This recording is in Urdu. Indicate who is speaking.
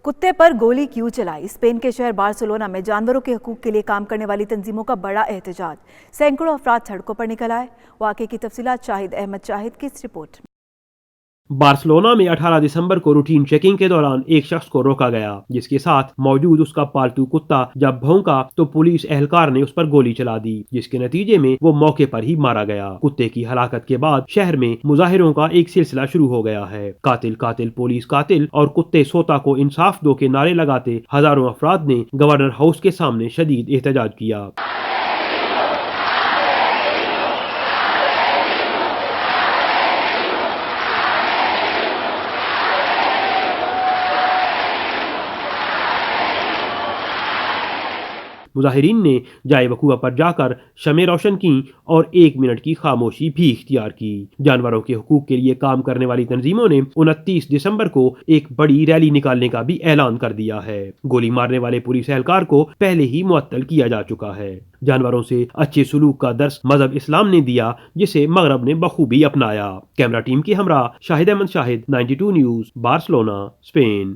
Speaker 1: کتے پر گولی کیوں چلائی؟ اسپین کے شہر بارسلونا میں جانوروں کے حقوق کے لیے کام کرنے والی تنظیموں کا بڑا احتجاج۔ سینکڑوں افراد سڑکوں پر نکل آئے۔ واقعے کی تفصیلات شاہد احمد شاہد کی اس رپورٹ میں۔
Speaker 2: بارسلونا میں 18 دسمبر کو روٹین چیکنگ کے دوران ایک شخص کو روکا گیا، جس کے ساتھ موجود اس کا پالتو کتا جب بھونکا تو پولیس اہلکار نے اس پر گولی چلا دی، جس کے نتیجے میں وہ موقع پر ہی مارا گیا۔ کتے کی ہلاکت کے بعد شہر میں مظاہروں کا ایک سلسلہ شروع ہو گیا ہے۔ قاتل قاتل، پولیس قاتل اور کتے سوتا کو انصاف دو کے نعرے لگاتے ہزاروں افراد نے گورنر ہاؤس کے سامنے شدید احتجاج کیا۔ مظاہرین نے جائے وقوع پر جا کر شمع روشن کی اور 1 منٹ کی خاموشی بھی اختیار کی۔ جانوروں کے حقوق کے لیے کام کرنے والی تنظیموں نے 29 دسمبر کو ایک بڑی ریلی نکالنے کا بھی اعلان کر دیا ہے۔ گولی مارنے والے پولیس اہلکار کو پہلے ہی معطل کیا جا چکا ہے۔ جانوروں سے اچھے سلوک کا درس مذہب اسلام نے دیا، جسے مغرب نے بخوبی اپنایا۔ کیمرہ ٹیم کے ہمراہ شاہد احمد شاہد، 92 نیوز، بارسلونا، اسپین۔